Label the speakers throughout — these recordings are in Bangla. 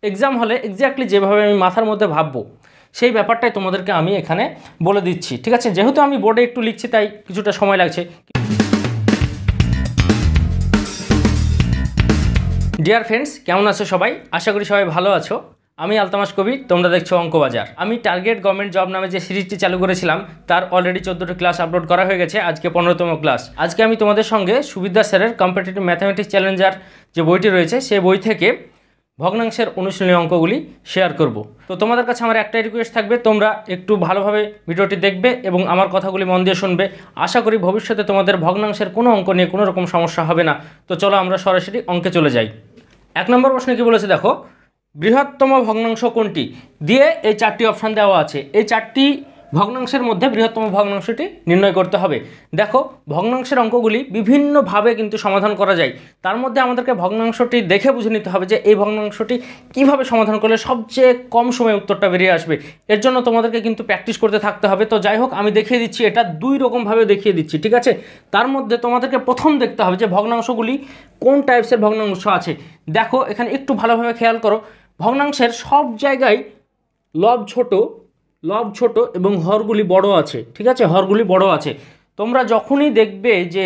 Speaker 1: এক্সাম হলে এক্স্যাক্টলি যেভাবে আমি মাথার মধ্যে ভাববো সেই ব্যাপারটাই তোমাদেরকে আমি এখানে বলে দিচ্ছি, ঠিক আছে। যেহেতু আমি বোর্ডে একটু লিখছি তাই কিছুটা সময় লাগছে। ডিয়ার ফ্রেন্ডস, কেমন আছো সবাই? আশা করি সবাই ভালো আছো। আমি আলতামাস কবির, তোমরা দেখছো অঙ্কবাজার। আমি টার্গেট গভর্নমেন্ট জব নামে যে সিরিজটি চালু করেছিলাম তার অলরেডি 14টি ক্লাস আপলোড করা হয়ে গেছে। আজকে 15তম ক্লাস। আজকে আমি তোমাদের সঙ্গে সুবিদ্যা স্যারের কম্পিটিটিভ ম্যাথামেটিক্স চ্যালেঞ্জার যে বইটি রয়েছে সেই বই থেকে ভগ্নাংশের অনুশীলনী অঙ্কগুলি শেয়ার করব। তো তোমাদের কাছে আমার একটাই রিকোয়েস্ট থাকবে, তোমরা একটু ভালোভাবে ভিডিওটি দেখবে এবং আমার কথাগুলি মন দিয়ে শুনবে। আশা করি ভবিষ্যতে তোমাদের ভগ্নাংশের কোনো অঙ্ক নিয়ে কোনো রকম সমস্যা হবে না। তো চলো আমরা সরাসরি অঙ্কে চলে যাই। 1 নম্বর প্রশ্নে কি বলেছে দেখো, বৃহত্তম ভগ্নাংশ কোনটি দিয়ে এই 4টি অপশান দেওয়া আছে। এই 4টি ভগ্নাংশের মধ্যে বৃহত্তম ভগ্নাংশটি নির্ণয় করতে হবে। দেখো, ভগ্নাংশের অঙ্কগুলি বিভিন্নভাবে কিন্তু সমাধান করা যায়। তার মধ্যে আমাদেরকে ভগ্নাংশটি দেখে বুঝে নিতে হবে যে এই ভগ্নাংশটি কিভাবে সমাধান করলে সবচেয়ে কম সময়ে উত্তরটা বেরিয়ে আসবে। এর জন্য তোমাদেরকে কিন্তু প্র্যাকটিস করতে থাকতে হবে। তো যাই হোক, আমি দেখিয়ে দিচ্ছি, এটা 2 রকমভাবে দেখিয়ে দিচ্ছি, ঠিক আছে। তার মধ্যে তোমাদেরকে প্রথম দেখতে হবে যে ভগ্নাংশগুলি কোন টাইপসের ভগ্নাংশ আছে। দেখো এখানে একটু ভালোভাবে খেয়াল করো, ভগ্নাংশের সব জায়গায় লব ছোট এবং হরগুলি বড় আছে, ঠিক আছে। হরগুলি বড় আছে। তোমরা যখনই দেখবে যে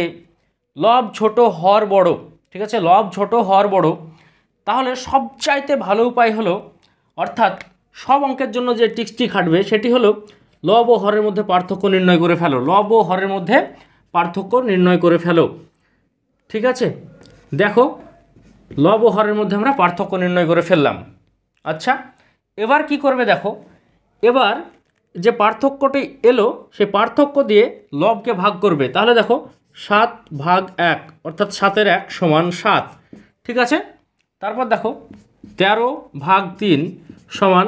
Speaker 1: লব ছোট হর বড়, ঠিক আছে, লব ছোট হর বড়, তাহলে সবচাইতে ভালো উপায় হলো, অর্থাৎ সব অঙ্কের জন্য যে টিক্সটি খাটবে সেটি হলো লব ও হরের মধ্যে পার্থক্য নির্ণয় করে ফেলো। লব ও হরের মধ্যে পার্থক্য নির্ণয় করে ফেলো, ঠিক আছে। দেখো, লব ও হরের মধ্যে আমরা পার্থক্য নির্ণয় করে ফেললাম। আচ্ছা, এবার কি করবে দেখো, এবার যে পার্থক্যটি এলো সেই পার্থক্য দিয়ে লবকে ভাগ করবে। তাহলে দেখো 7 ভাগ 1 অর্থাৎ 7-এর 1 সমান 7, ঠিক আছে। তারপর দেখো 13 ভাগ 3 সমান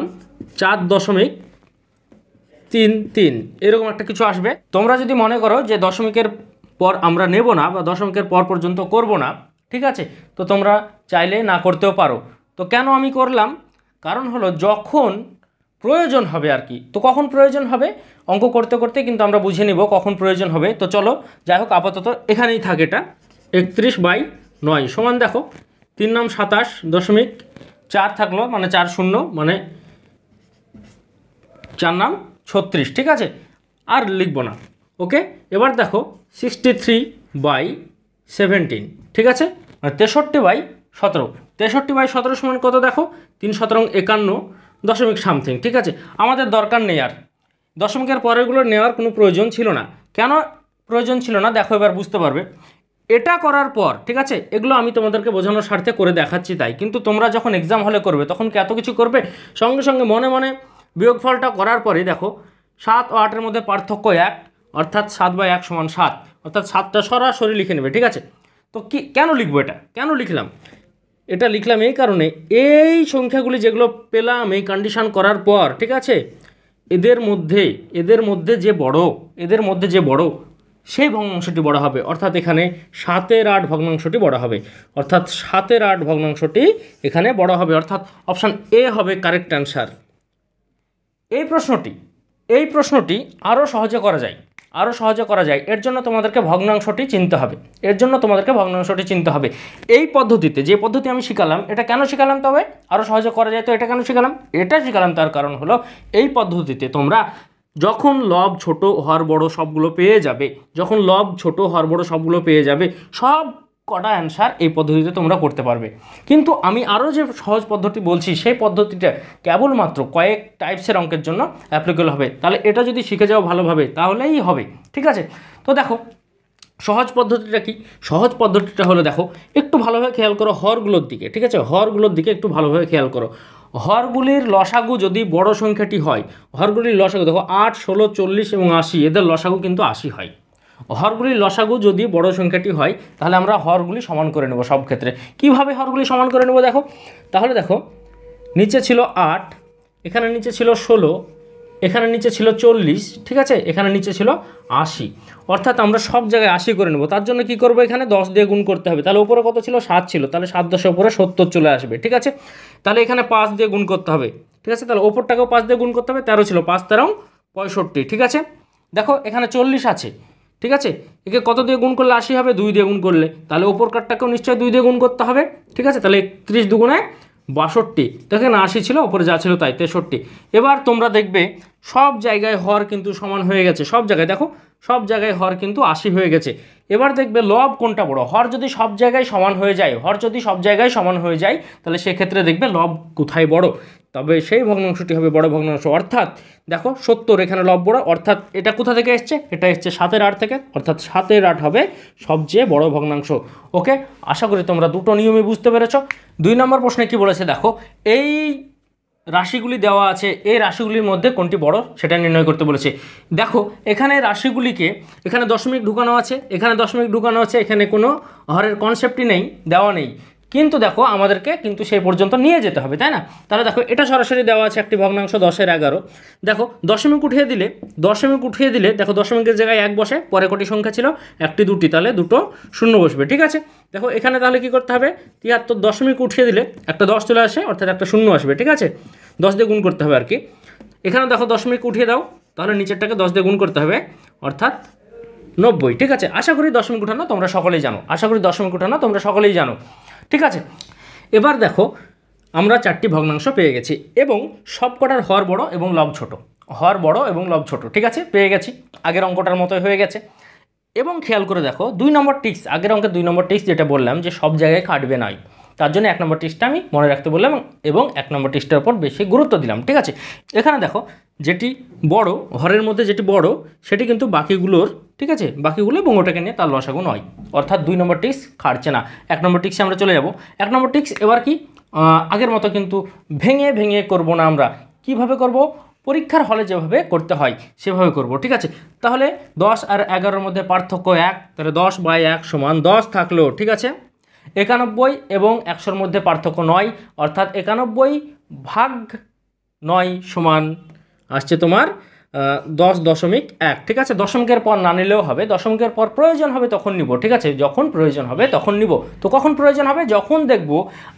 Speaker 1: 4.33, এরকম একটা কিছু আসবে। তোমরা যদি মনে করো যে দশমিকের পর আমরা নেব না বা দশমিকের পর পর্যন্ত করব না, ঠিক আছে, তো তোমরা চাইলে না করতেও পারো। তো কেন আমি করলাম, কারণ হলো যখন প্রয়োজন হবে আর কি। তো কখন প্রয়োজন হবে, অঙ্ক করতে করতে কিন্তু আমরা বুঝে নিব কখন প্রয়োজন হবে। তো চলো, যাই হোক, আপাতত এখানেই থাকে। এটা 31/9 সমান দেখো 3 নাম 27.4 থাকলো, মানে 4 শূন্য, মানে 4 নাম 36, ঠিক আছে, আর লিখবো না। ওকে, এবার দেখো 63/17, ঠিক আছে, মানে 63/17। 63/17 সমান কত দেখো, 3 17 51 সামথিং, ঠিক আছে। আমাদের দরকার নেই আর দশমিকের পরেরগুলো নেওয়ার কোনো প্রয়োজন ছিল না। কেন প্রয়োজন ছিল না দেখো, এবার বুঝতে পারবে। এটা করার পর, ঠিক আছে, এগুলো আমি তোমাদেরকে বোঝানোর স্বার্থে করে দেখাচ্ছি তাই, কিন্তু তোমরা যখন এক্সাম হলে করবে তখন কি এত কিছু করবে? সঙ্গে সঙ্গে মনে মনে বিয়োগফলটা করার পরে দেখো 7 ও 8-এর মধ্যে পার্থক্য 1, অর্থাৎ 7/1 সমান 7, অর্থাৎ 7টা সরাসরি লিখে নেবে, ঠিক আছে। তো কি কেন লিখবো, এটা কেন লিখলাম? এটা লিখলাম এই কারণে, এই সংখ্যাগুলি যেগুলো পেলাম এই কন্ডিশন করার পর, ঠিক আছে, এদের মধ্যে যে বড় সেই ভগ্নাংশটি বড় হবে, অর্থাৎ এখানে 7-এর 8 ভগ্নাংশটি বড় হবে, অর্থাৎ 7-এর 8 ভগ্নাংশটি এখানে বড় হবে, অর্থাৎ অপশান এ হবে কারেক্ট অ্যান্সার। এই প্রশ্নটি আরও সহজে করা যায়। এর জন্য তোমাদেরকে ভগ্নাংশটি চিনতে হবে। এই পদ্ধতিতে, যে পদ্ধতি আমি শিখালাম, এটা কেন শিখালাম, তবে আরও সহজে করা যায়। তো এটা কেন শিখালাম? এটা শিখালাম তার কারণ হলো, এই পদ্ধতিতে তোমরা যখন লব ছোট হর বড় সবগুলো পেয়ে যাবে, সব কটা অ্যান্সার এই পদ্ধতিতে তোমরা করতে পারবে। কিন্তু আমি আরও যে সহজ পদ্ধতি বলছি সেই পদ্ধতিটা কেবলমাত্র কয়েক টাইপসের অঙ্কের জন্য অ্যাপ্লিকেবল হবে। তাহলে এটা যদি শিখে যাও ভালোভাবে তাহলেই হবে, ঠিক আছে। তো দেখো সহজ পদ্ধতিটা কি? সহজ পদ্ধতিটা হলো, দেখো একটু ভালোভাবে খেয়াল করো হরগুলোর দিকে, ঠিক আছে, হরগুলোর দিকে একটু ভালোভাবে খেয়াল করো। হরগুলির লসাগু যদি বড় সংখ্যাটি হয়, হরগুলির লসাগু দেখো 8, 16, 40 এবং 80, এদের লসাগু কিন্তু 80 হয়। হরগুলির লসাগু যদি বড় সংখ্যাটি হয় তাহলে আমরা হরগুলি সমান করে নেব সব ক্ষেত্রে। কিভাবে হরগুলি সমান করে নেব দেখো, তাহলে দেখো নিচে ছিল 8, এখানে নিচে ছিল 16, এখানে নিচে ছিল 40, ঠিক আছে, এখানে নিচে ছিল 80, অর্থাৎ আমরা সব জায়গায় 80 করে নেব। তার জন্য কি করব, এখানে 10 দিয়ে গুণ করতে হবে। তাহলে উপরে কত ছিল, 7 ছিল, তাহলে 7 10 উপরে 70 চলে আসবে, ঠিক আছে। তাহলে এখানে 5 দিয়ে গুণ করতে হবে, ঠিক আছে, তাহলে ওপরটাকেও 5 দিয়ে গুণ করতে হবে। 13 ছিল, 5 13 65, ঠিক আছে। দেখো এখানে 40 আছে, ঠিক আছে, একে কত দিয়ে গুণ করলে 80 হবে, 2 দিয়ে গুণ করলে, তাহলে ওপর কাটটাকেও নিশ্চয়ই 2 দিয়ে গুণ করতে হবে, ঠিক আছে। তাহলে 31 দুগুণে 62, তো এখানে 80 ছিল, ওপরে যা ছিল তাই 63। এবার তোমরা দেখবে সব জায়গায় হর কিন্তু সমান হয়ে গেছে, সব জায়গায় দেখো সব জায়গায় হর কিন্তু 80 হয়ে গেছে। এবার দেখবে লব কোনটা বড়, হর যদি সব জায়গায় সমান হয়ে যায়, হর যদি সব জায়গায় সমান হয়ে যায় তাহলে সেক্ষেত্রে দেখবে লব কোথায় বড়, তবে সেই ভগ্নাংশটি হবে বড় ভগ্নাংশ। অর্থাৎ দেখো 70 এখানে লব বড়, অর্থাৎ এটা কোথা থেকে এসছে, এটা এসছে 7/8 থেকে, অর্থাৎ 7/8 হবে সবচেয়ে বড় ভগ্নাংশ। ওকে, আশা করি তোমরা দুটো নিয়মই বুঝতে পেরেছ। 2 নম্বর প্রশ্নে কি বলেছে দেখো, এই রাশিগুলি দেওয়া আছে, এই রাশিগুলির মধ্যে কোনটি বড় সেটা নির্ণয় করতে বলেছে। দেখো এখানে রাশিগুলিকে, এখানে দশমিক ঢুকানো আছে, এখানে দশমিক ঢুকানো আছে, এখানে কোনো হরের কনসেপ্টই নেই, দেওয়া নেই, কিন্তু দেখো আমাদেরকে কিন্তু সেই পর্যন্ত নিয়ে যেতে হবে, তাই না? তাহলে দেখো এটা সরাসরি দেওয়া আছে একটি ভগ্নাংশ 10/11। দেখো দশমিক উঠিয়ে দিলে দেখো দশমিকের জায়গায় 1 বসে, পরে কটি সংখ্যা ছিল 1টি 2টি, তাহলে দুটো শূন্য বসবে, ঠিক আছে। দেখো এখানে তাহলে কি করতে হবে, 73 দশমিক উঠিয়ে দিলে একটা 10 চলে আসে, অর্থাৎ একটা শূন্য আসবে, ঠিক আছে, 10 দিয়ে গুণ করতে হবে আর কি। এখানে দেখো দশমিক উঠিয়ে দাও, তাহলে নিচেরটাকে 10 দিয়ে গুণ করতে হবে, অর্থাৎ 90, ঠিক আছে। আশা করি দশমিক উঠানো তোমরা সকলেই জানো, ঠিক আছে। এবার দেখো আমরা 4টি ভগ্নাংশ পেয়ে গেছি এবং সবকটার হর বড় এবং লব ছোট, ঠিক আছে, পেয়ে গেছি, আগের অঙ্কটার মতোই হয়ে গেছে। এবং খেয়াল করে দেখো 2 নম্বর টিক্স, আগের অঙ্কের 2 নম্বর টিক্স যেটা বললাম যে সব জায়গায় খাটবে নাই, তার জন্য 1 নম্বর টিক্সটা আমি মনে রাখতে বললাম এবং 1 নম্বর টিক্সটার উপর বেশি গুরুত্ব দিলাম, ঠিক আছে। এখানে দেখো যেটি বড়, হরের মধ্যে যেটি বড় সেটি কিন্তু বাকিগুলোর, ঠিক আছে, বাকিগুলো এবং ওটাকে নিয়ে তার লসাগু নয়, অর্থাৎ 2 নম্বর টিক্স খাটছে না। 1 নম্বর টিক্সে আমরা চলে যাব। 1 নম্বর টিক্স এবার কি, আগের মতো কিন্তু ভেঙে করব না, আমরা কিভাবে করব, পরীক্ষার হলে যেভাবে করতে হয় সেভাবে করব, ঠিক আছে। তাহলে 10 আর 11-র মধ্যে পার্থক্য 1, তাহলে 10/1 সমান 10 থাকলো, ঠিক আছে। 91 এবং 100-র মধ্যে পার্থক্য 9, অর্থাৎ 91/9 সমান আসছে তোমার 10.1, ঠিক আছে। দশমিকের পর না নিলেও হবে, দশমিকের পর প্রয়োজন হবে তখন নিব, ঠিক আছে, যখন প্রয়োজন হবে তখন নিব। তো কখন প্রয়োজন হবে, যখন দেখব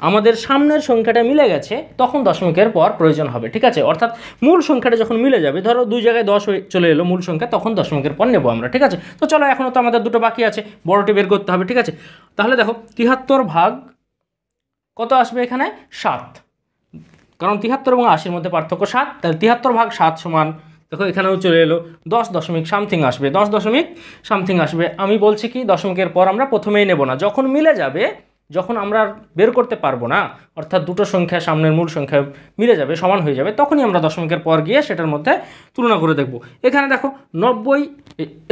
Speaker 1: আমাদের সামনের সংখ্যাটা মিলে গেছে তখন দশমিকের পর প্রয়োজন হবে, ঠিক আছে। অর্থাৎ মূল সংখ্যাটা যখন মিলে যাবে, ধরো 2 জায়গায় 10 চলে এলো মূল সংখ্যা, তখন দশমিকের পর নেব আমরা, ঠিক আছে। তো চলো এখনও তো আমাদের দুটো বাকি আছে, বড়টি বের করতে হবে, ঠিক আছে। তাহলে দেখো 73 ভাগ কত আসবে এখানে 7, কারণ 73 এবং 80-র মধ্যে পার্থক্য 7, তাহলে 73/7 সমান, দেখো এখানেও চলে এলো 10.something আসবে, 10.something আসবে। আমি বলছি কি দশমিকের পর আমরা প্রথমেই নেব না, যখন মিলে যাবে, যখন আমরা বের করতে পারবো না, অর্থাৎ দুটো সংখ্যা সামনের মূল সংখ্যা মিলে যাবে, সমান হয়ে যাবে, তখনই আমরা দশমিকের পর গিয়ে সেটার মধ্যে তুলনা করে দেখব। এখানে দেখো 90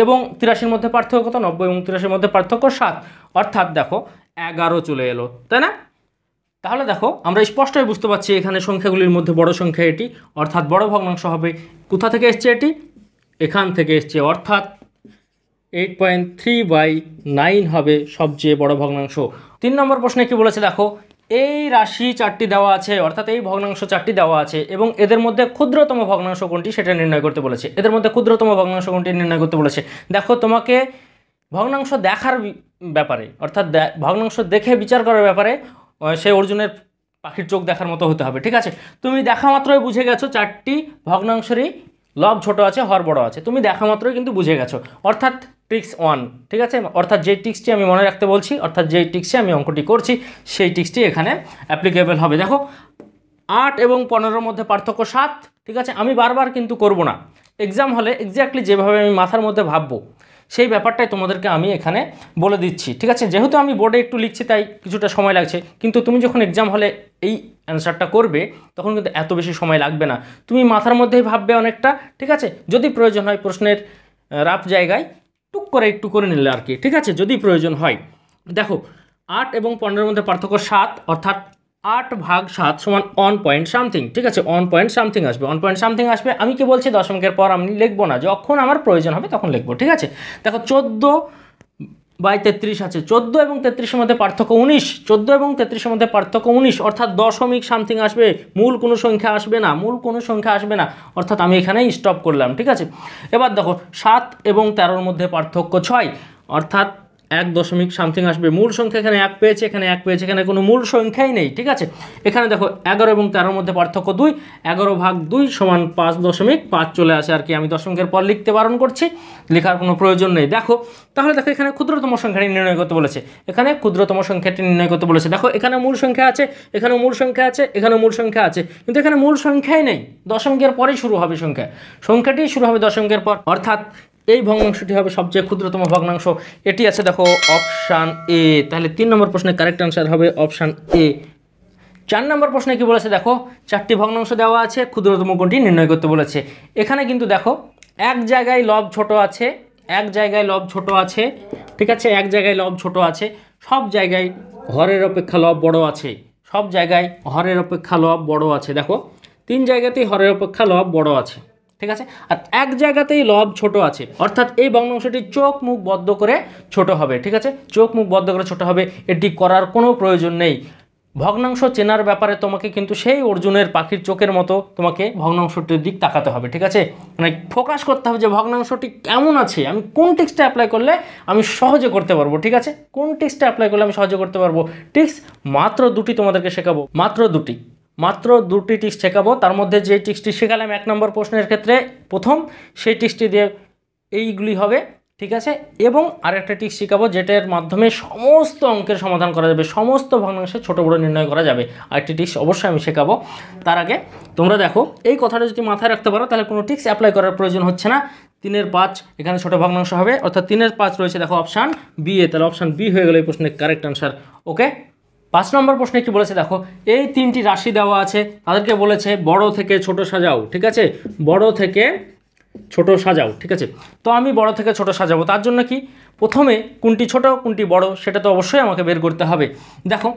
Speaker 1: এবং 83-র মধ্যে পার্থক্য কত, 90 এবং 83-র মধ্যে পার্থক্য 7, অর্থাৎ দেখো 11 চলে এলো, তাই না? তাহলে দেখো আমরা স্পষ্টই বুঝতে পারছি এখানে সংখ্যাগুলির মধ্যে বড় সংখ্যা এটি, অর্থাৎ বড় ভগ্নাংশ হবে। কোথা থেকে এসছে এটি, এখান থেকে এসছে, অর্থাৎ 8.3/9 হবে সবচেয়ে বড় ভগ্নাংশ। 3 নম্বর প্রশ্নে কি বলেছে দেখো, এই রাশি 4টি দেওয়া আছে, অর্থাৎ এই ভগ্নাংশ 4টি দেওয়া আছে এবং এদের মধ্যে ক্ষুদ্রতম ভগ্নাংশ কোনটি সেটা নির্ণয় করতে বলেছে। দেখো তোমাকে ভগ্নাংশ দেখার ব্যাপারে, অর্থাৎ ভগ্নাংশ দেখে বিচার করার ব্যাপারে সে অর্জুনের পাখির চোখ দেখার মতো হতে হবে, ঠিক আছে। তুমি দেখা মাত্রই বুঝে গেছো 4টি ভগ্নাংশেরই লব ছোট আছে, হর বড় আছে, তুমি দেখা মাত্রই কিন্তু বুঝে গেছো, অর্থাৎ ট্রিক্স 1, ঠিক আছে। অর্থাৎ যে টিক্সটি আমি মনে রাখতে বলছি, অর্থাৎ যেই টিক্সে আমি অঙ্কটি করছি সেই টিক্সটি এখানে অ্যাপ্লিকেবল হবে। দেখো 8 এবং 15-র মধ্যে পার্থক্য 7, ঠিক আছে। আমি বারবার কিন্তু করব না, এক্সাম হলে এক্স্যাক্টলি যেভাবে আমি মাথার মধ্যে ভাববো সেই ব্যাপারটাই তোমাদেরকে আমি এখানে বলে দিচ্ছি, ঠিক আছে। যেহেতু আমি বোর্ডে একটু লিখছি তাই কিছুটা সময় লাগছে, কিন্তু তুমি যখন এক্সাম হলে এই অ্যান্সারটা করবে তখন কিন্তু এত বেশি সময় লাগবে না, তুমি মাথার মধ্যেই ভাববে অনেকটা, ঠিক আছে। যদি প্রয়োজন হয় প্রশ্নের রাফ জায়গায় টুক করে একটু করে নিলে আর কি, ঠিক আছে, যদি প্রয়োজন হয়। দেখো 8 এবং 15-এর মধ্যে পার্থক্য 7, অর্থাৎ 8/7 সমান 1.something, ঠিক আছে, 1.something আসবে, 1.something আসবে। আমি কি বলছি দশমিকের পর আমি লিখবো না, যখন আমার প্রয়োজন হবে তখন লিখবো, ঠিক আছে। দেখো 14/33 আছে, 14 এবং 33-এর মধ্যে পার্থক্য 19, 14 এবং 33-এর মধ্যে পার্থক্য 19, অর্থাৎ দশমিক সামথিং আসবে, মূল কোনো সংখ্যা আসবে না, অর্থাৎ আমি এখানেই স্টপ করলাম, ঠিক আছে। এবার দেখো 7 এবং 13-র মধ্যে পার্থক্য 6, অর্থাৎ এক দশমিক সামথিং আসবে। মূল সংখ্যা এখানে এক পেয়েছে, এখানে এক পেয়েছে, এখানে কোনো মূল সংখ্যাই নেই, ঠিক আছে। এখানে দেখো 11 এবং 13-র মধ্যে পার্থক্য 2, 11/2 সমান 5.5 চলে আসে আর কি। আমি দশমিকের পর লিখতে বারণ করছি, লেখার কোনো প্রয়োজন নেই। দেখো তাহলে দেখো এখানে ক্ষুদ্রতম সংখ্যাটি নির্ণয় করতে বলেছে, এখানে ক্ষুদ্রতম সংখ্যাটি নির্ণয় করতে বলেছে। দেখো এখানে মূল সংখ্যা আছে, এখানে মূল সংখ্যা আছে, এখানে মূল সংখ্যা আছে, কিন্তু এখানে মূল সংখ্যাই নেই। দশমিকের পরেই শুরু হবে সংখ্যাটি শুরু হবে দশমিকের পর, অর্থাৎ এই ভগ্নাংশটি হবে সবচেয়ে ক্ষুদ্রতম ভগ্নাংশ। এটি আছে দেখো অপশান এ। তাহলে 3 নম্বর প্রশ্নের কারেক্ট আনসার হবে অপশান এ। 4 নম্বর প্রশ্নে কি বলেছে দেখো, 4টি ভগ্নাংশ দেওয়া আছে, ক্ষুদ্রতম কোণটি নির্ণয় করতে বলেছে। এখানে কিন্তু দেখো এক জায়গায় লব ছোট আছে, এক জায়গায় লব ছোট আছে, ঠিক আছে, এক জায়গায় লব ছোট আছে, সব জায়গায় হরের অপেক্ষা লব বড় আছে, সব জায়গায় হরের অপেক্ষা লব বড় আছে। দেখো 3 জায়গাতেই হরের অপেক্ষা লব বড় আছে, ঠিক আছে, আর এক জায়গাতেই লব ছোট আছে, অর্থাৎ এই ভগ্নাংশটি চোখ মুখ বদ্ধ করে ছোট হবে, ঠিক আছে, চোখ মুখ বদ্ধ করে ছোট হবে। এটি করার কোনো প্রয়োজন নেই। ভগ্নাংশ চেনার ব্যাপারে তোমাকে কিন্তু সেই অর্জুনের পাখির চোখের মতো তোমাকে ভগ্নাংশটির দিক তাকাতে হবে, ঠিক আছে, মানে ফোকাস করতে হবে যে ভগ্নাংশটি কেমন আছে, আমি কোন টিক্সটা অ্যাপ্লাই করলে আমি সহজে করতে পারবো, ঠিক আছে, কোন টিক্সটা অ্যাপ্লাই করলে আমি সহজে করতে পারবো। টিক্স মাত্র 2টি তোমাদেরকে শেখাবো, মাত্র দুটি টিক্স শেখাবো। তার মধ্যে যে টিক্সটি শেখালাম 1 নম্বর প্রশ্নের ক্ষেত্রে প্রথম, সেই টিক্সটি দিয়ে এইগুলি হবে, ঠিক আছে, এবং আরেকটা টিক্স শেখাবো যেটার মাধ্যমে সমস্ত অঙ্কের সমাধান করা যাবে, সমস্ত ভগ্নাংশের ছোট বড় নির্ণয় করা যাবে। আরেকটি টিক্স অবশ্যই আমি শেখাবো। তার আগে তোমরা দেখো এই কথাটা যদি মাথায় রাখতে পারো তাহলে কোনো টিক্স অ্যাপ্লাই করার প্রয়োজন হচ্ছে না। 3/5 এখানে ছোট ভগ্নাংশ হবে, অর্থাৎ 3/5 রয়েছে দেখো অপশান বি এ, তাহলে অপশান বি হয়ে গেল এই প্রশ্নের কারেক্ট আনসার। ওকে, 5 নম্বর প্রশ্নে কি বলেছে দেখো, এই 3টি রাশি দেওয়া আছে, তাদেরকে বলেছে বড় থেকে ছোট সাজাও, ঠিক আছে, বড় থেকে ছোট সাজাও, ঠিক আছে। তো আমি বড় থেকে ছোট সাজাবো, তার জন্য কি প্রথমে কোনটি ছোট কোনটি বড় সেটা তো অবশ্যই আমাকে বের করতে হবে। দেখো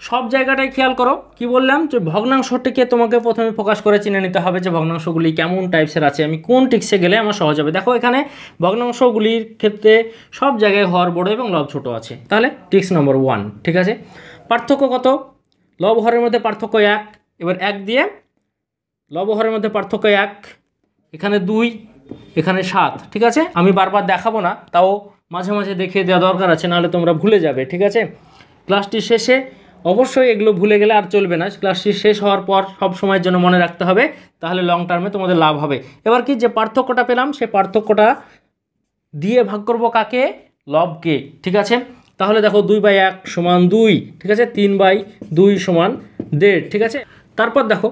Speaker 1: সব জায়গাটায় খেয়াল করো, কি বললাম যে ভগ্নাংশটিকে তোমাকে প্রথমে ফোকাস করে চিনে নিতে হবে যে ভগ্নাংশগুলি কেমন টাইপসের আছে, আমি কোন টিক্সে গেলে আমার সহজ হবে। দেখো এখানে ভগ্নাংশগুলির ক্ষেত্রে সব জায়গায় হর বড় এবং লব ছোট আছে, তাহলে টিক্স নম্বর 1, ঠিক আছে। পার্থক্য কত, লব হরের মধ্যে পার্থক্য 1, এবার 1 দিয়ে লব হরের মধ্যে পার্থক্য 1, এখানে 2, এখানে 7, ঠিক আছে। আমি বারবার দেখাবো না, তাও মাঝে মাঝে দেখিয়ে দেওয়া দরকার আছে, নাহলে তোমরা ভুলে যাবে, ঠিক আছে। ক্লাসটির শেষে অবশ্যই এগুলো ভুলে গেলে আর চলবে না, ক্লাসটি শেষ হওয়ার পর সব সময়ের জন্য মনে রাখতে হবে, তাহলে লং টার্মে তোমাদের লাভ হবে। এবার কি যে পার্থক্যটা পেলাম সেই পার্থক্যটা দিয়ে ভাগ করব কাকে, লবকে, ঠিক আছে। তাহলে দেখো 2/1 সমান 2, ঠিক আছে, 3/2 সমান 1.5, ঠিক আছে। তারপর দেখো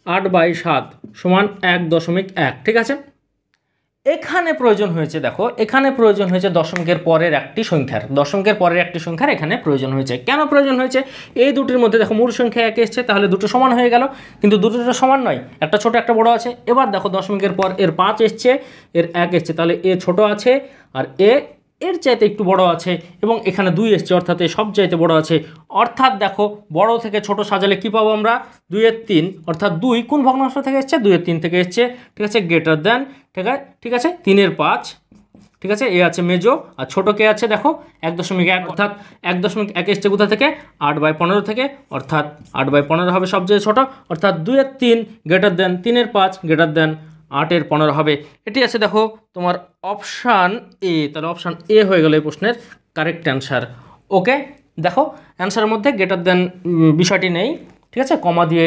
Speaker 1: 8/7 সমান 1.1, ঠিক আছে। এখানে প্রয়োজন হয়েছে, দেখো এখানে প্রয়োজন হয়েছে দশমিকের পরের একটি সংখ্যার, এখানে প্রয়োজন হয়েছে। কেন প্রয়োজন হয়েছে, এই দুটির মধ্যে দেখো মূল সংখ্যা 1 এসছে, তাহলে দুটো সমান হয়ে গেল, কিন্তু দুটো সমান নয়, একটা ছোট একটা বড় আছে। এবার দেখো দশমিকের পর এর 5 এসছে, এর 1 এসছে, তাহলে এ ছোট আছে আর এর চাইতে একটু বড় আছে, এবং এখানে 2 এসছে, অর্থাৎ এ সব চাইতে বড় আছে। অর্থাৎ দেখো বড় থেকে ছোট সাজালে কি পাবো আমরা, 2/3, অর্থাৎ 2 কোন ভগ্নাংশ থেকে এসছে, 2/3 থেকে এসছে, ঠিক আছে, গ্রেটার দেন, ঠিক আছে, 3/5, ঠিক আছে, এ আছে মেজো, আর ছোট কে আছে দেখো 1.1, অর্থাৎ 1.1 এসছে কোথা থেকে, 8/15 থেকে, অর্থাৎ 8/15 হবে সবচেয়ে ছোট, অর্থাৎ 2/3 গ্রেটার দেন 3/5 গ্রেটার দেন 8/15 হবে। এটি আছে দেখো তোমার অপশান এ, তাহলে অপশান এ হয়ে গেল এই প্রশ্নের কারেক্ট অ্যান্সার। ওকে, দেখো অ্যান্সারের মধ্যে গ্রেটার দেন বিষয়টি নেই, ঠিক আছে, কমা দিয়ে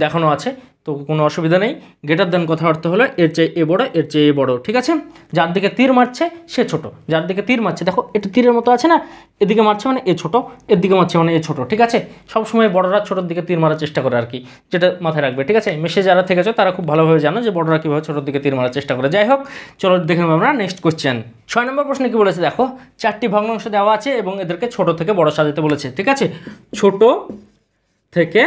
Speaker 1: দেখানো আছে, তো কোনো অসুবিধা নেই। গ্রেটার দেন কথা অর্থ হলো এর চেয়ে এ বড়, এর চেয়ে এ বড়, ঠিক আছে। যার দিকে তীর মারছে সে ছোট, যার দিকে তীর মারছে দেখো এটা তীরের মতো আছে না, এদিকে মারছে মানে এ ছোট, এর দিকে মারছে মানে এ ছোট, ঠিক আছে। সবসময় বড়রা ছোটোর দিকে তীর মারার চেষ্টা করে আর কি, যেটা মাথায় রাখবে, ঠিক আছে। মেশে যারা থেকেছো তারা খুব ভালোভাবে জানো যে বড়রা কীভাবে ছোটোর দিকে তীর মারার চেষ্টা করে। যাই হোক, চলো দেখে নেব আমরা নেক্সট কোয়েশ্চেন। 6 নম্বর প্রশ্নে কি বলেছে দেখো, 4টি ভগ্নাংশ দেওয়া আছে এবং এদেরকে ছোট থেকে বড় সাজাতে বলেছে, ঠিক আছে, ছোট থেকে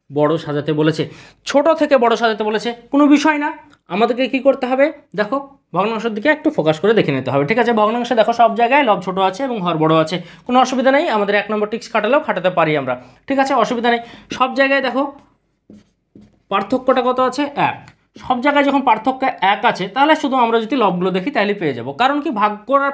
Speaker 1: বড় সাজাতে বলেছে, ছোট থেকে বড় সাজাতে বলেছে, কোনো বিষয় না, আমাদেরকে কি করতে হবে দেখো ভগ্নাংশের দিকে একটু ফোকাস করে দেখে নিতে হবে, ঠিক আছে। ভগ্নাংশে দেখো সব জায়গায় লব ছোট আছে এবং হর বড় আছে, কোনো অসুবিধা নেই, আমাদের 1 নম্বর টিক্স খাটালেও খাটাতে পারি আমরা, ঠিক আছে, অসুবিধা নেই। সব জায়গায় দেখো পার্থক্যটা কত আছে, 1, সব জায়গায় যখন পার্থক্য 1 আছে তাহলে শুধু আমরা যদি লবগুলো দেখি তাহলে পেয়ে যাব, কারণ কি ভাগ করার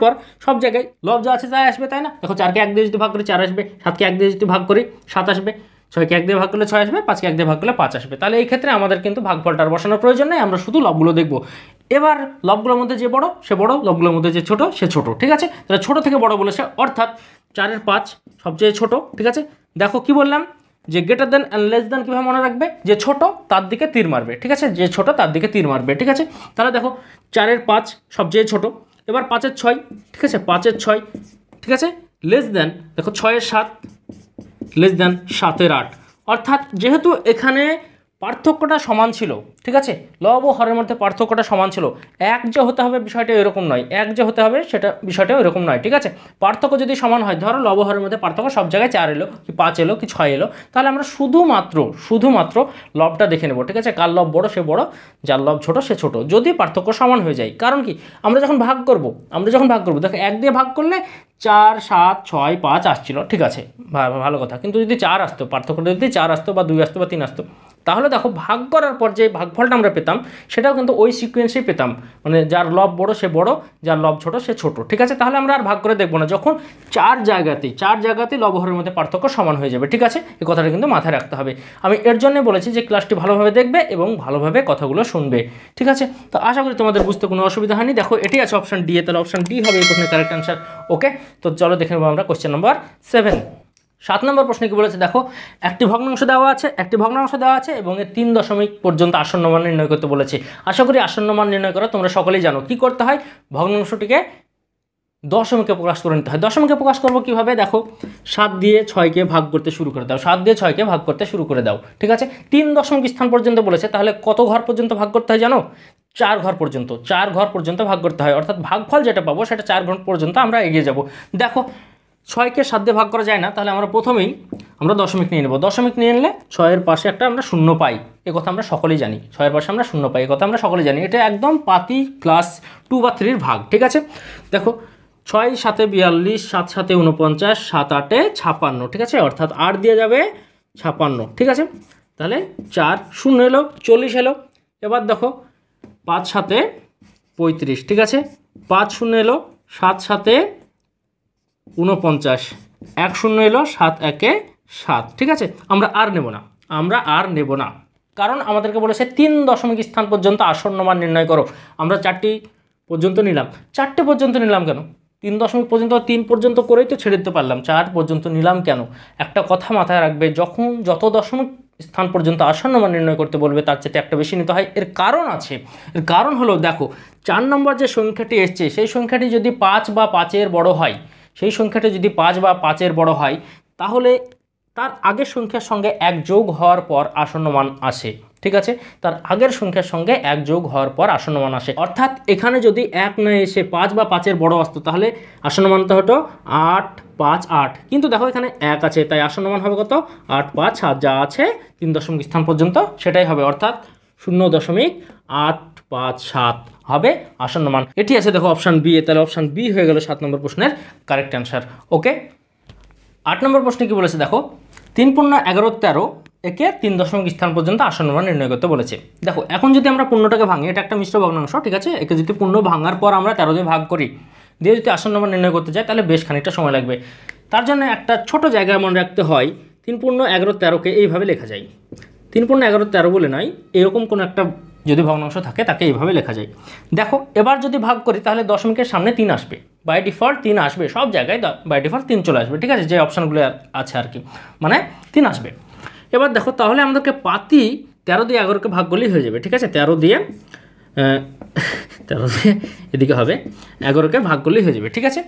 Speaker 1: পর সব জায়গায় লব যা আছে তাই আসবে, তাই না। দেখো 4কে 1 দিয়ে যদি ভাগ করি 4 আসবে, 7কে 1 দিয়ে যদি ভাগ করি 7 আসবে, 6কে 1 দিয়ে ভাগ করলে 6 আসবে, 5কে 1 দিয়ে ভাগ করলে 5 আসবে। তাহলে এই ক্ষেত্রে আমাদের কিন্তু ভাগফলটার বসানোর প্রয়োজন নেই, আমরা শুধু লবগুলো দেখব। এবার লবগুলোর মধ্যে যে বড় সে বড়, লবগুলোর মধ্যে যে ছোট সে ছোট, ঠিক আছে। তাহলে ছোট থেকে বড় বলেছে, অর্থাৎ 4-এর 5 সবচেয়ে ছোট, ঠিক আছে। দেখো কি বললাম, যে greater than and less than কীভাবে মনে রাখবে, যে ছোট তার দিকে তীর মারবে, ঠিক আছে, যে ছোট তার দিকে তীর মারবে, ঠিক আছে। তাহলে দেখো 4-এর 5 সবচেয়ে ছোট, এবার 5-এর 6, ঠিক আছে, 5-এর 6, ঠিক আছে, লেস দেন, দেখো 6-এর 7, লেস দেন 7-এর 8, অর্থাৎ যেহেতু এখানে পার্থক্যটা সমান ছিল, ঠিক আছে, লব ও হরের মধ্যে পার্থক্যটা সমান ছিল, এক যে হতে হবে বিষয়টা এরকম নয়, এক যে হতে হবে সেটা বিষয়টাও এরকম নয়, ঠিক আছে। পার্থক্য যদি সমান হয়, ধরো লব হরের মধ্যে পার্থক্য সব জায়গায় 4 এলো কি 5 এলো কি 6 এলো, তাহলে আমরা শুধুমাত্র লবটা দেখে নেব, ঠিক আছে, কার লব বড় সে বড়, যার লব ছোট সে ছোট, যদি পার্থক্য সমান হয়ে যায়। কারণ কি, আমরা যখন ভাগ করব দেখো 1 দিয়ে ভাগ করলে 4, 7, 6, 5 আসছিল, ঠিক আছে, ভালো কথা। কিন্তু যদি 4 আসতো, পার্থক্যটা যদি 4 আসতো বা 2 আসতো বা 3 আসতো, তাহলে দেখো ভাগ করার পর যে ভাগফলটা আমরা পেতাম সেটাও কিন্তু ওই সিকোয়েন্সেই পেতাম, মানে যার লব বড় সে বড়, যার লব ছোট সে ছোট, ঠিক আছে। তাহলে আমরা আর ভাগ করে দেখবো না, যখন 4 জায়গাতেই লব হরের মধ্যে পার্থক্য সমান হয়ে যাবে, ঠিক আছে। এই কথাটা কিন্তু মাথায় রাখতে হবে। আমি এর জন্য বলেছি যে ক্লাসটি ভালোভাবে দেখবে এবং ভালোভাবে কথাগুলো শুনবে, ঠিক আছে। তো আশা করি তোমাদের বুঝতে কোনো অসুবিধা হয়নি। দেখো এটি আছে অপশন ডি, তাহলে অপশন ডি হবে এই প্রশ্নের কারেক্ট অ্যান্সার। ওকে, তো চলো দেখে নেবো আমরা কোশ্চেন নাম্বার 7। 7 নম্বর প্রশ্নে কি বলেছে দেখো, একটি ভগ্নাংশ দেওয়া আছে এবং এর 3 দশমিক পর্যন্ত আসন্ন মান নির্ণয় করতে বলেছে। আশা করি আসন্ন মান নির্ণয় করা তোমরা সকলেই জানো। কি করতে হয়, ভগ্নাংশটিকে দশমিকে প্রকাশ করে নিতে হয়। দশমিকে প্রকাশ করবো কীভাবে, দেখো 7 দিয়ে 6কে ভাগ করতে শুরু করে দাও, 7 দিয়ে 6কে ভাগ করতে শুরু করে দাও, ঠিক আছে। 3 দশমিক স্থান পর্যন্ত বলেছে, তাহলে কত ঘর পর্যন্ত ভাগ করতে হয় জানো, 4 ঘর পর্যন্ত ভাগ করতে হয়, অর্থাৎ ভাগফল যেটা পাবো সেটা 4 ঘর পর্যন্ত আমরা এগিয়ে যাব। দেখো 6কে 7 দিয়ে ভাগ করা যায় না, তাহলে আমরা প্রথমেই দশমিক নিয়ে নেব। দশমিক নিয়ে নিলে 6-এর পাশে একটা আমরা শূন্য পাই, এ কথা আমরা সকলেই জানি। 6-এর পাশে আমরা শূন্য পাই, এ কথা আমরা সকলেই জানি। এটা একদম পাতি ক্লাস 2 বা 3-র ভাগ, ঠিক আছে। দেখো 6 7 42, 7 7 49, 7 8 56, ঠিক আছে, অর্থাৎ 8 দিয়ে যাবে 56, ঠিক আছে। তাহলে 4 0 এলো, 40 এলো। এবার দেখো 5 7 35, ঠিক আছে, 5 0 এলো, 7 7 49, 1 0 এলো, 7 1 7, ঠিক আছে। আমরা আর নেব না, কারণ আমাদেরকে বলেছে 3 দশমিক স্থান পর্যন্ত আসন্ন মান নির্ণয় করো। আমরা 4টি পর্যন্ত নিলাম। 4টে পর্যন্ত নিলাম কেন, 3 দশমিক পর্যন্ত 3 পর্যন্ত করেই তো ছেড়ে দিতে পারলাম, 4 পর্যন্ত নিলাম কেন। একটা কথা মাথায় রাখবে, যখন যত দশমিক স্থান পর্যন্ত আসন্ন মান নির্ণয় করতে বলবে তার চেয়ে একটা বেশি নিতে হয়। এর কারণ আছে, এর কারণ হলো দেখো 4 নম্বর যে সংখ্যাটি এসছে সেই সংখ্যাটি যদি 5 বা 5-এর বড় হয়, সেই সংখ্যাটি যদি 5 বা 5-এর বড় হয়, তাহলে তার আগের সংখ্যার সঙ্গে 1 যোগ হওয়ার পর আসন্ন মান আসে, ঠিক আছে। তার আগের সংখ্যার সঙ্গে 1 যোগ হওয়ার পর আসন্ন মান আসে, অর্থাৎ এখানে যদি 1 না এসে 5 বা 5-এর বড় আসতো তাহলে আসন্ন মানটা হতো 8 5 8, কিন্তু দেখো এখানে 1 আছে, তাই আসন্ন মান হবে কত, 8 5 7, যা আছে 3 দশমিক স্থান পর্যন্ত সেটাই হবে, অর্থাৎ 0.857 হবে আসন্ন মান। এটি আছে দেখো অপশান বি, তাহলে অপশান বি হয়ে গেল 7 নম্বর প্রশ্নের কারেক্ট অ্যান্সার। ওকে, 8 নম্বর প্রশ্নে কি বলেছে দেখো, 3 পূর্ণ 11 13 একে 3 দশমিক স্থান পর্যন্ত আসন্ন মান নির্ণয় করতে বলেছে। দেখো এখন যদি আমরা পূর্ণটাকে ভাঙি, এটা একটা মিশ্র ভগ্নাংশ, ঠিক আছে, একে যদি পূর্ণ ভাঙার পর আমরা 13 দিয়ে ভাগ করি, দিয়ে যদি আসন্ন মান নির্ণয় করতে চাই তাহলে বেশ খানিকটা সময় লাগবে। তার জন্য একটা ছোট জায়গায় মনে রাখতে হয়, 3 পূর্ণ 11 13কে এইভাবে লেখা যায়। 3 পূর্ণ 11 13 বলে নয়, এরকম কোনো একটা যদি ভগ্নাংশ থাকে তাকে এইভাবে লেখা যায়। দেখো এবার যদি ভাগ করি তাহলে দশমিকের সামনে 3 আসবে, বাই ডিফল্ট 3 আসবে, সব জায়গায় বাই ডিফল্ট 3 চলে আসবে, ঠিক আছে, যে অপশানগুলো আছে আর কি, মানে 3 আসবে। এবার দেখো তাহলে আমাদেরকে পাতি 13 দিয়ে 11কে ভাগ করলেই হয়ে যাবে, ঠিক আছে, 13 দিয়ে এদিকে হবে 11কে ভাগ করলেই হয়ে যাবে, ঠিক আছে।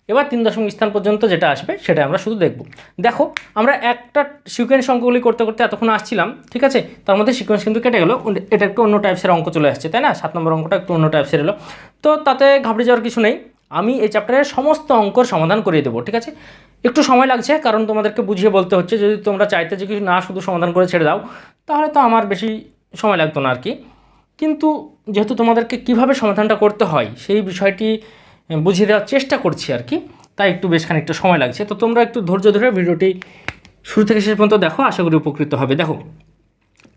Speaker 1: এবার 3 দশমিক স্থান পর্যন্ত যেটা আসবে সেটা আমরা শুধু দেখব। দেখো আমরা একটা সিকোয়েন্স অঙ্কগুলি করতে করতে এতক্ষণ আসছিলাম, ঠিক আছে, তার মধ্যে সিকোয়েন্স কিন্তু কেটে গেলো, এটা একটু অন্য টাইপসের অঙ্ক চলে আসছে, তাই না, 7 নম্বর অঙ্কটা একটু অন্য টাইপসের এলো, তো তাতে ঘাবড়ে যাওয়ার কিছু নেই। আমি এই চ্যাপ্টারের সমস্ত অঙ্কর সমাধান করিয়ে দেবো, ঠিক আছে। একটু সময় লাগছে কারণ তোমাদেরকে বুঝিয়ে বলতে হচ্ছে, যদি তোমরা চাইতে যে কিছু না শুধু সমাধান করে ছেড়ে দাও তাহলে তো আমার বেশি সময় লাগতো না আর কি, কিন্তু যেহেতু তোমাদেরকে কিভাবে সমাধানটা করতে হয় সেই বিষয়টি বুঝিয়ে দেওয়ার চেষ্টা করছি আর কি, তাই একটু বেশ খানিকটা সময় লাগছে। তো তোমরা একটু ধৈর্য ধরে ভিডিওটি শুরু থেকে শেষ পর্যন্ত দেখো, আশা করি উপকৃত হবে। দেখো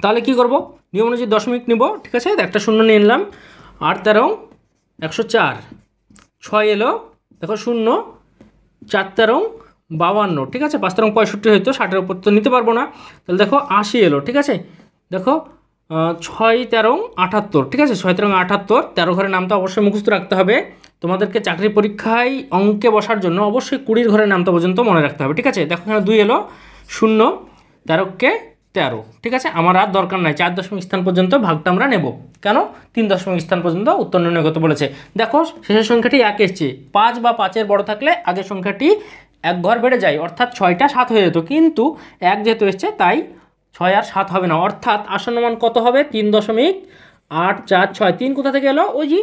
Speaker 1: তাহলে কি করব, নিয়ম অনুযায়ী দশমিক নিব, ঠিক আছে, একটা শূন্য নিয়ে নিলাম, 8 13 104, 6 এলো, দেখো 0 4 13 52, ঠিক আছে, 5 13 65 হয়তো, 60-এর উপর তো নিতে পারবো না, তাহলে দেখো 80 এলো, ঠিক আছে, দেখো ছয় তেরো 78, ঠিক আছে, 6 তেরো 78, 13 ঘরের নামটা অবশ্যই মুখস্থ রাখতে হবে। তোমাদেরকে চাকরির পরীক্ষায় অঙ্কে বসার জন্য অবশ্যই 20 ঘরের নামটা পর্যন্ত মনে রাখতে হবে, ঠিক আছে। দেখো এখানে 2 এলো, 0, 13কে 13, ঠিক আছে। আমার আর দরকার নাই, 4 দশমিক স্থান পর্যন্ত ভাগটা আমরা নেব, কেন 3 দশমিক স্থান পর্যন্ত উত্তর নির্ণয় করতে বলেছে। দেখো শেষের সংখ্যাটি 1 এসছে, 5 বা 5-এর বড় থাকলে আগের সংখ্যাটি 1 ঘর বেড়ে যায়, অর্থাৎ 6টা 7 হয়ে যেত, কিন্তু 1 যেহেতু এসছে তাই 6 আর 7 হবে না, অর্থাৎ আসন্ন মান কত হবে? 3.846। 3 কোথা থেকে এলো? ওই যে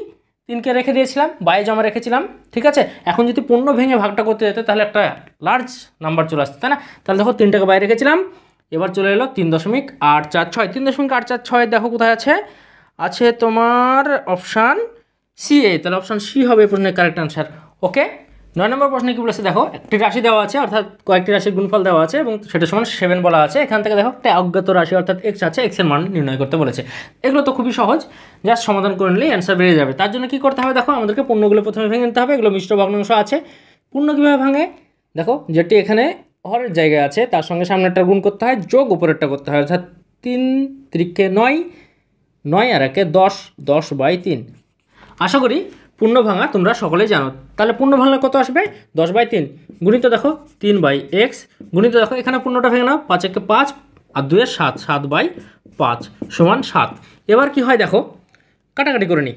Speaker 1: 3কে রেখে দিয়েছিলাম, বাইরে জমা রেখেছিলাম, ঠিক আছে। এখন যদি পূর্ণ ভেঙে ভাগটা করতে যেত তাহলে একটা লার্জ নাম্বার চলে আসতো, তাই না? তাহলে দেখো 3টাকে বাইরে রেখেছিলাম, এবার চলে এলো 3.846। 3.846 দেখো কোথায় আছে? আছে তোমার অপশান সি এ, তাহলে অপশান সি হবে প্রশ্নের কারেক্ট আনসার। ওকে, 9 নম্বর প্রশ্নে কি বলেছে দেখো, একটি রাশি দেওয়া আছে, অর্থাৎ কয়েকটি রাশির গুণফল দেওয়া আছে এবং সেটা সমান 7 বলা আছে। এখান থেকে দেখো একটা অজ্ঞাত রাশি অর্থাৎ এক্স আছে, এক্সের মান নির্ণয় করতে বলেছে। এগুলো তো খুবই সহজ, জাস্ট সমাধান করে নিলেই অ্যান্সার বেরিয়ে যাবে। তার জন্য কি করতে হবে দেখো, আমাদেরকে পূর্ণগুলো প্রথমে ভেঙে নিতে হবে। এগুলো মিশ্র ভগ্নাংশ আছে, পূর্ণ কীভাবে ভাঙে দেখো, যেটি এখানে হরের জায়গায় আছে তার সঙ্গে সামনেরটা গুণ করতে হয়, যোগ উপরেরটা করতে হয়, অর্থাৎ 3 3কে 9, 9 আর 1-এ 10, 10/3। আশা করি পূর্ণ ভাঙা তোমরা সকলেই জানো। তাহলে পূর্ণ ভাঙলে কত আসবে? 10/3 গুণিত দেখো 3/x, গুণিত দেখো এখানে পূর্ণটা ভেঙে নাও, 5-একে 5 আর 2-এ 7, 7/5 সমান 7। এবার কি হয় দেখো, কাটাকাটি করে নিই,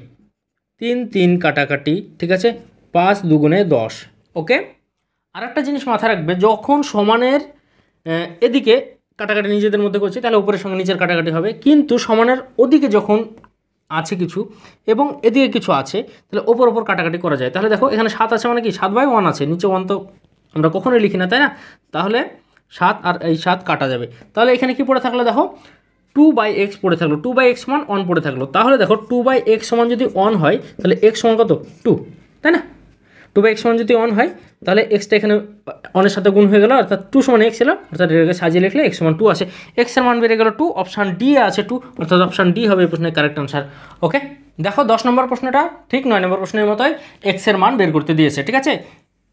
Speaker 1: 3 3 কাটাকাটি, ঠিক আছে, 5 2 10। ওকে, আর একটা জিনিস মাথায় রাখবে, যখন সমানের এদিকে কাটাকাটি নিজেদের মধ্যে করছি তাহলে উপরের সঙ্গে নিচের কাটাকাটি হবে, কিন্তু সমানের ওদিকে যখন আছে কিছু এবং এদিকে কিছু আছে তাহলে ওপর ওপর কাটাকাটি করা যায়। তাহলে দেখো এখানে 7 আছে মানে কি 7/1 আছে, নিচে 1 তো আমরা কখনোই লিখি না, তাই না? তাহলে 7 আর এই 7 কাটা যাবে। তাহলে এখানে কি পড়ে থাকলো দেখো, 2/x পড়ে থাকলো, 2/x সমান 1 পড়ে থাকলো। তাহলে দেখো 2/x সমান যদি 1 হয় তাহলে x সমান কত? 2, তাই না? 2/x সমান যদি 1 হয় তাহলে এক্সটা এখানে 1-এর সাথে গুণ হয়ে গেল, অর্থাৎ 2 সমান x এলো, অর্থাৎ এটাকে সাজিয়ে লিখলে x সমান 2 আসে। x এর মান বেড়ে গেল 2, অপশান ডি আছে 2, অর্থাৎ অপশান ডি হবে এই প্রশ্নের কারেক্ট আনসার। ওকে, দেখো 10 নম্বর প্রশ্নটা ঠিক 9 নম্বর প্রশ্নের মতোই x এর মান বের করতে দিয়েছে, ঠিক আছে।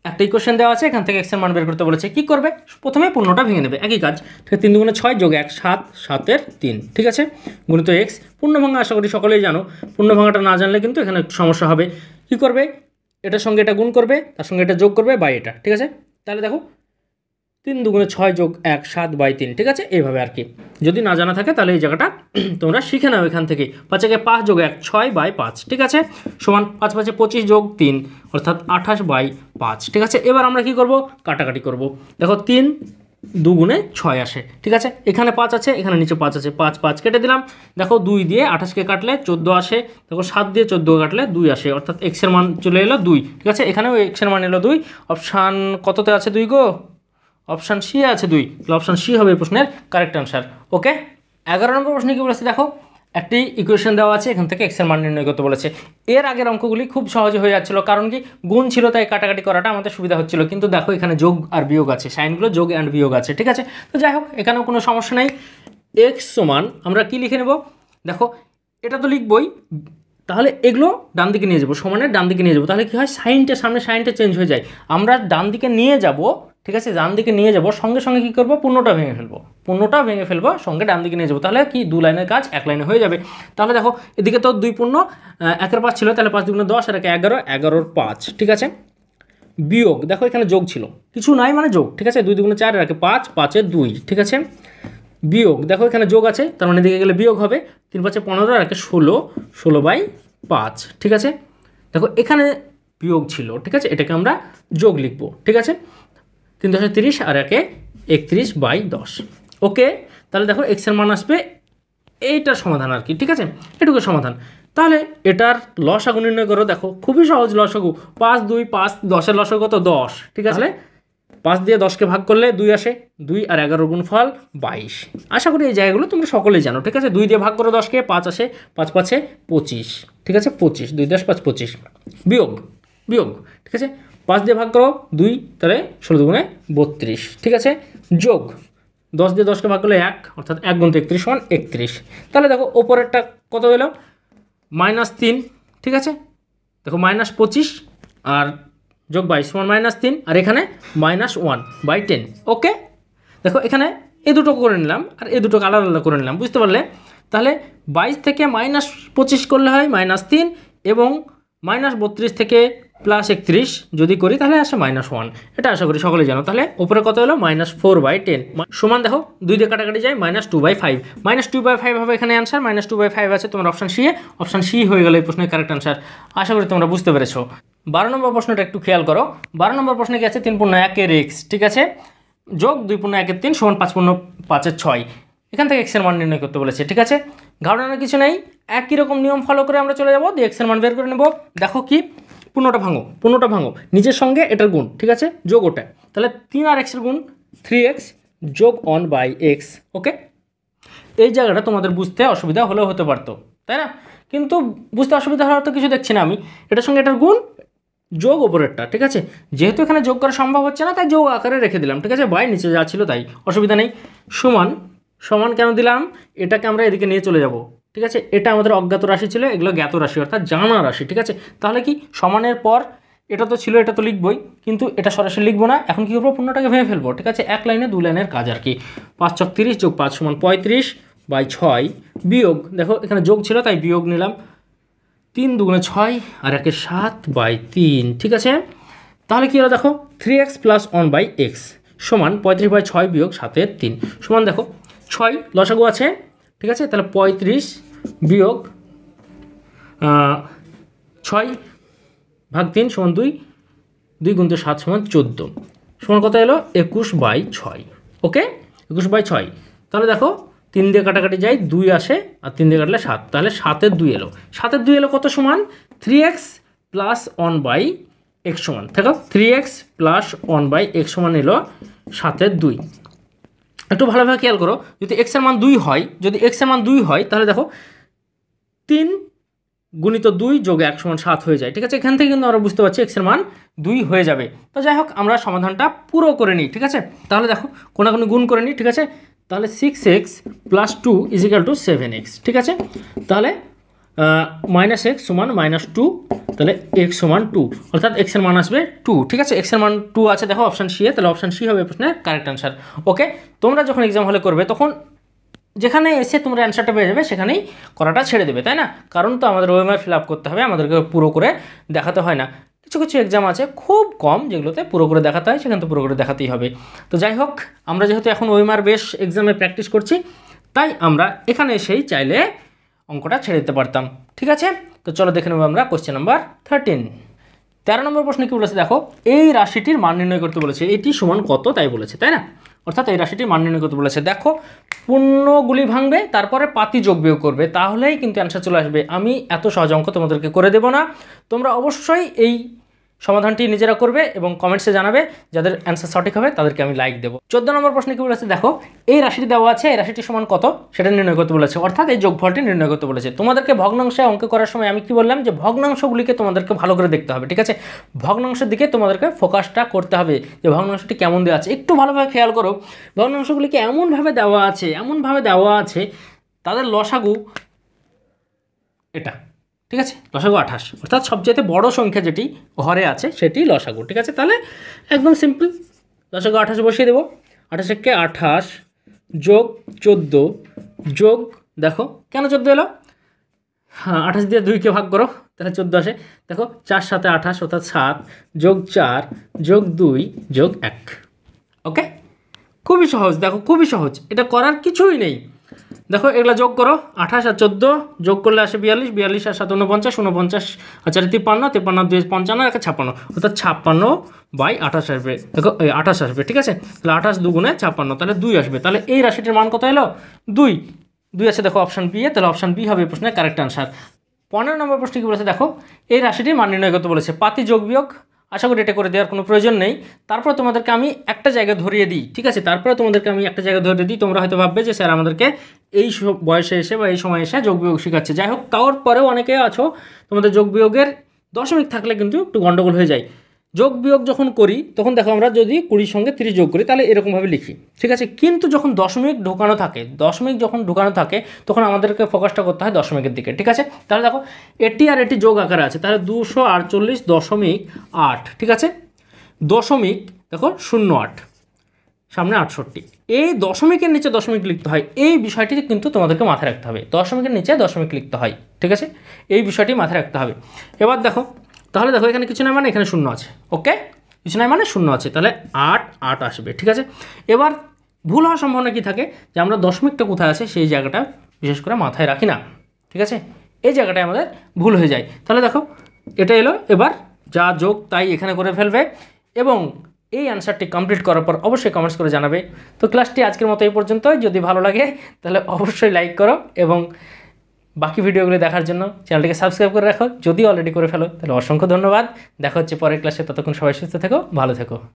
Speaker 1: একটা ইকুয়েশন দেওয়া আছে, এখান থেকে x এর মান বের করতে বলেছে। কি করবে? প্রথমে পূর্ণটা ভেঙে নেবে, একই কাজ। ঠিক 3 2 6 যোগ 1 7, 7-এর 3, ঠিক আছে, গুণিত x। পূর্ণ ভাঙা আশা করি সকলেই জানো, পূর্ণ ভাঙাটা না জানলে কিন্তু এখানে সমস্যা হবে। কি করবে? এটার সঙ্গে এটা গুণ করবে, তার সঙ্গে এটা যোগ করবে বাই এটা, ঠিক আছে। তাহলে দেখো 3 2 6 যোগ 1 7/3, ঠিক আছে, এইভাবে আর কি। যদি না জানা থাকে তাহলে এই জায়গাটা তোমরা শিখে নাও এখান থেকে। 5-একে 5 যোগ 1 6/5, ঠিক আছে, সমান 5 5-এ 25 যোগ 3 অর্থাৎ 28/5, ঠিক আছে। এবার আমরা কি করব? কাটাকাটি করব। দেখো 3 2 6 আসে, ঠিক আছে, এখানে 5 আছে, এখানে নিচে 5 আছে, 5 5 কেটে দিলাম। দেখো 2 দিয়ে 28কে কাটলে 14 আসে, দেখো 7 দিয়ে 14 কাটলে 2 আসে, অর্থাৎ x এর মান চলে এলো 2, ঠিক আছে। এখানেও x এর মান এলো 2, অপশান কততে আছে 2 গো? অপশান সি আছে 2, তাহলে অপশান সি হবে এই প্রশ্নের কারেক্ট আনসার। ওকে, 11 নম্বর প্রশ্নে কি বলেছে দেখো, একটি ইকুয়েশন দেওয়া আছে, এখান থেকে এক্স এর মান নির্ণয় করতে বলেছে। এর আগের অঙ্কগুলি খুব সহজে হয়ে যাচ্ছিল, কারণ কি গুণ ছিল তাই কাটাকাটি করাটা আমাদের সুবিধা হচ্ছিল, কিন্তু দেখো এখানে যোগ আর বিয়োগ আছে, সাইনগুলো যোগ অ্যান্ড বিয়োগ আছে, ঠিক আছে। তো যাই হোক, এখানেও কোনো সমস্যা নেই। এক্স সমান আমরা কি লিখে নেব দেখো, এটা তো লিখবই, তাহলে এগুলো ডান দিকে নিয়ে যাবো, সমানের ডান দিকে নিয়ে যাবো, তাহলে কি হয় সাইনটা সামনে সাইনটা চেঞ্জ হয়ে যায়। আমরা ডান দিকে নিয়ে যাব, ঠিক আছে, ডান দিকে নিয়ে যাব, সঙ্গে সঙ্গে কী করবো? পূর্ণটা ভেঙে ফেলবো, সঙ্গে ডান দিকে নিয়ে যাবো, তাহলে কি 2 লাইনের কাজ 1 লাইনে হয়ে যাবে। তাহলে দেখো এদিকে তো 2 পূর্ণ 1-এর 5 ছিল, তাহলে 5 2 10 আর 1 11, 11-এর 5, ঠিক আছে। বিয়োগ দেখো এখানে যোগ ছিল, কিছু নাই মানে যোগ, ঠিক আছে, 2 2 4 আর 5 5-এর 2, ঠিক আছে। বিয়োগ দেখো এখানে যোগ আছে, তার মানে এদিকে গেলে বিয়োগ হবে, 3 5 15 আর 16, 16/5, ঠিক আছে। দেখো এখানে বিয়োগ ছিল, ঠিক আছে, এটাকে আমরা যোগ লিখব, ঠিক আছে। 3 10 30 আর 1 31/10। ওকে, তাহলে দেখো এক্স এর মান আসবে, এইটার সমাধান আর কি, ঠিক আছে, এটুকু সমাধান। তাহলে এটার লসাগু নির্ণয় করো, দেখো খুবই সহজ লসাগু, 5 2 5 10-এর লসাগু কত? 10, ঠিক আছে। 5 দিয়ে 10কে ভাগ করলে 2 আসে, 2 আর 11 গুণফল 22। আশা করি এই জায়গাগুলো তোমরা সকলেই জানো, ঠিক আছে। 2 দিয়ে ভাগ করো 10কে, 5 আসে, 5 5-এ 25, ঠিক আছে, 25, 2 10 5 25। বিয়োগ, ঠিক আছে, 5 দিয়ে ভাগ করো 2, তাহলে 16 2 32, ঠিক আছে। যোগ 10 দিয়ে 10কে ভাগ করলে 1, অর্থাৎ 1 গুণ 31 সমান 31। তাহলে দেখো ওপরেরটা কত এলো? -3, ঠিক আছে, দেখো -25 আর যোগ 22 সমান -3, আর এখানে -1/10। ওকে, দেখো এখানে এই দুটো করে নিলাম আর এই দুটোকে আলাদা আলাদা করে নিলাম, বুঝতে পারলে? তাহলে 22 থেকে -25 করলে হয় -3 এবং -32 থেকে +31 যদি করি তাহলে আসে -1। এটা আশা করি সকলেই জানো। তাহলে উপরে কত হলো -4/10 সমান দেখো 2 দিয়ে কাটাকাটি যায় -2/5। -2/5 হবে এখানে অ্যান্সার। -2/5 আছে তোমার অপশান সি এ। অপশান সি হয়ে গেল এই প্রশ্নের কারেক্ট অ্যান্সার। আশা করি তোমরা বুঝতে পেরেছো। 12 নম্বর প্রশ্নটা একটু খেয়াল করো। 12 নম্বর প্রশ্নে কি আছে 3/1 ঠিক আছে, যোগ 2/1 = 5/5 এখান থেকে x এর মান নির্ণয় করতে বলেছে। ঠিক আছে, ঘাবড়ানোর কিছু নেই, একই রকম নিয়ম ফলো করে আমরা চলে যাবো, দিয়ে x এর মান বের করে নেব। দেখো কি, 15টা ভাঙো, নিজের সঙ্গে এটার গুণ, ঠিক আছে, যোগ ওটা, তাহলে 3 আর x এর গুণ 3x যোগ 1/x। ওকে, এই জায়গাটা তোমাদের বুঝতে অসুবিধা হলেও হতে পারতো, তাই না? কিন্তু বুঝতে অসুবিধা হওয়ার তো কিছু দেখছি না আমি, এটার সঙ্গে এটার গুণ যোগ ওপরেরটা। ঠিক আছে, যেহেতু এখানে যোগ করা সম্ভব হচ্ছে না তাই যোগ আকারে রেখে দিলাম। ঠিক আছে, বাই নিচে যা ছিল তাই, অসুবিধা নেই। সমান কেন দিলাম, এটাকে আমরা এদিকে নিয়ে চলে যাব। ঠিক আছে, এটা আমাদের অজ্ঞাত রাশি ছিল, এগুলো জ্ঞাত রাশি অর্থাৎ জানা রাশি। ঠিক আছে, তাহলে কি সমানের পর এটা তো ছিল, এটা তো লিখবই, কিন্তু এটা সরাসরি লিখবো না। এখন কি করবো, পূর্ণটাকে ভেঙে ফেলবো। ঠিক আছে, এক লাইনে 2 লাইনের কাজ আর কি। 5 × 30 + 5 = 35/6 বিয়োগ, দেখো এখানে যোগ ছিল তাই বিয়োগ নিলাম, 3 × 2 = 6 আর 1 = 7/3। ঠিক আছে, তাহলে কি হলো দেখো 3x + 1/x সমান 35/6 বিয়োগ 7/3 সমান দেখো 6 লসাগু আছে। ঠিক আছে, তাহলে 35 বিয়োগ 6/3 = 2, 2 × 7 = 14 সমান কত এলো 21/6। ওকে, 21/6। তাহলে দেখো 3 দিয়ে কাটাকাটি যায় 2 আসে আর 3 দিয়ে কাটলে 7, তাহলে 7/2 এলো। 7/2 এলো কত সমান 3x + 1/x সমান, দেখো 3x + 1/x সমান এলো 7/2। একটু ভালোভাবে খেয়াল করো, যদি x এর মান 2 হয়, তাহলে দেখো 3 × 2 + 1 = 7 হয়ে যায়। ঠিক আছে, এখান থেকে কিন্তু আমরা বুঝতে পারছি x এর মান 2 হয়ে যাবে। তো যাই হোক, আমরা সমাধানটা পুরো করে নিই। ঠিক আছে, তাহলে দেখো কোনাকুনি গুণ করে নিই। ঠিক আছে, তাহলে 6x + 2 = 7x। ঠিক আছে, তাহলে -x = -2, তাহলে x = 2 অর্থাৎ x এর মান আসবে 2। ঠিক আছে, x এর মান 2 আছে দেখো অপশান সি এ, তাহলে অপশান সি হবে প্রশ্নের কারেক্ট অ্যান্সার। ওকে, তোমরা যখন এক্সাম হলে করবে তখন যেখানে এসে তোমরা অ্যান্সারটা পেয়ে যাবে সেখানেই করাটা ছেড়ে দেবে, তাই না? কারণ তো আমাদের ওএমআর ফিল আপ করতে হবে, আমাদেরকে পুরো করে দেখাতে হয় না। কিছু কিছু এক্সাম আছে খুব কম যেগুলোতে পুরো করে দেখাতে হয়, সেখানে তো পুরো করে দেখাতেই হবে। তো যাই হোক, আমরা যেহেতু এখন ওএমআর বেশ এক্সামে প্র্যাকটিস করছি, তাই আমরা এখানে এসেই চাইলে অঙ্কটা ছেড়ে দিতে পারতাম। ঠিক আছে, তো চলো দেখে নেব আমরা কোশ্চেন নাম্বার 13। 13 নম্বর প্রশ্নে কী বলেছে দেখো, এই রাশিটির মান নির্ণয় করতে বলেছে, এটি সমান কত তাই বলেছে, তাই না? অর্থাৎ এই রাশিটির মান নির্ণয় করতে বলেছে। দেখো পূর্ণগুলি ভাঙবে, তারপরে পাতি যোগ বিয়োগ করবে, তাহলেই কিন্তু অ্যান্সার চলে আসবে। আমি এত সহজ অঙ্ক তোমাদেরকে করে দেব না, তোমরা অবশ্যই এই সমাধানটি নিজেরা করবে এবং কমেন্টসে জানাবে। যাদের অ্যান্সার সঠিক হবে তাদেরকে আমি লাইক দেবো। 14 নম্বর প্রশ্নে কি বলেছে দেখো, এই রাশিটি দেওয়া আছে, এই রাশিটি সমান কত সেটা নির্ণয় করতে বলেছে, অর্থাৎ এই যোগফলটি নির্ণয় করতে বলেছে। তোমাদেরকে ভগ্নাংশে অঙ্ক করার সময় আমি কি বললাম, যে ভগ্নাংশগুলিকে তোমাদেরকে ভালো করে দেখতে হবে। ঠিক আছে, ভগ্নাংশের দিকে তোমাদেরকে ফোকাসটা করতে হবে, যে ভগ্নাংশটি কেমন দেওয়া আছে। একটু ভালোভাবে খেয়াল করো, ভগ্নাংশগুলিকে এমনভাবে দেওয়া আছে তাদের লসাগু এটা। ঠিক আছে, লসাগু 28, অর্থাৎ সবচেয়ে বড় সংখ্যা যেটি ঘরে আছে সেটি লসাগু। ঠিক আছে, তাহলে একদম সিম্পল, লসাগু 28 বসিয়ে দেবো। 28 × 28 যোগ 14 যোগ, দেখো কেন 14 এলো, হ্যাঁ 28 দিয়ে 2কে ভাগ করো তাহলে 14 আসে। দেখো 4 × 7 = 28 অর্থাৎ 7 যোগ 4 যোগ 2 যোগ 1। ওকে, খুবই সহজ, দেখো খুবই সহজ, এটা করার কিছুই নেই। দেখো এগুলো যোগ করো, 28 আর 14 যোগ করলে আসে 42, 42 আর 7 = 49, 49 আর 4 = 53, 53 আর 2 = 55 আর 1 = 56, অর্থাৎ 56/28 আসবে। দেখো 28 আসবে। ঠিক আছে, তাহলে 28 × 2 = 56, তাহলে 2 আসবে। তাহলে এই রাশিটির মান কত এলো 2 আছে দেখো অপশান বি এ, তাহলে অপশান বি হবে প্রশ্নের কারেক্ট আনসার। 15 নম্বর প্রশ্ন কি বলেছে দেখো, এই রাশিটির মান নির্ণয় করতে বলেছে, পাতি যোগ বিয়োগ। আশা করি এটা করে দেওয়ার কোনো প্রয়োজন নেই। তারপর তোমাদেরকে আমি একটা জায়গায় ধরিয়ে দিই। ঠিক আছে, তোমরা হয়তো ভাববে যে স্যার আমাদেরকে এই বয়সে এসে বা এই সময় এসে যোগ বিয়োগ শেখাচ্ছে। যাই হোক, তারপরেও অনেকে আছো তোমাদের যোগ বিয়োগের দশমিক থাকলে কিন্তু একটু গন্ডগোল হয়ে যায়। যোগ বিয়োগ যখন করি তখন দেখো আমরা যদি 20 সঙ্গে 30 যোগ করি তাহলে এরকমভাবে লিখি। ঠিক আছে, কিন্তু যখন দশমিক ঢোকানো থাকে তখন আমাদেরকে ফোকাসটা করতে হয় দশমিকের দিকে। ঠিক আছে, তাহলে দেখো এটি আর এটি যোগ আকারে আছে, তাহলে 248.8। ঠিক আছে, দশমিক দেখো 08 সামনে 68, এই দশমিকের নিচে দশমিক লিখতে হয়, এই বিষয়টি কিন্তু তোমাদেরকে মাথায় রাখতে হবে। দশমিকের নিচে দশমিক লিখতে হয়, ঠিক আছে, এই বিষয়টি মাথায় রাখতে হবে। এবার দেখো, তাহলে দেখো এখানে কিছু নাই মানে এখানে শূন্য আছে, ওকে, কিছু নাই মানে শূন্য আছে, তাহলে 8 8 আসবে, ঠিক আছে। এবার ভুল হওয়ার সম্ভাবনা কী থাকে, যে আমরা দশমিকটা কোথায় আছে সেই জায়গাটা বিশেষ করে মাথায় রাখি না, ঠিক আছে, এই জায়গাটায় আমাদের ভুল হয়ে যায়। তাহলে দেখো এটা এলো, এবার যা যোগ তাই এখানে করে ফেলবে এবং এই অ্যান্সারটি কমপ্লিট করার পর অবশ্যই কমেন্টস করে জানাবে। তো ক্লাসটি আজকের মতো এই পর্যন্তই। যদি ভালো লাগে তাহলে অবশ্যই লাইক করো এবং বাকি ভিডিওগুলি দেখার জন্য চ্যানেলটিকে সাবস্ক্রাইব করে রাখো। যদি অলরেডি করে ফেলো তাহলে অসংখ্য ধন্যবাদ। দেখা হচ্ছে পরের ক্লাসে, ততক্ষণ সবাই সুস্থ থেকো, ভালো থেকো।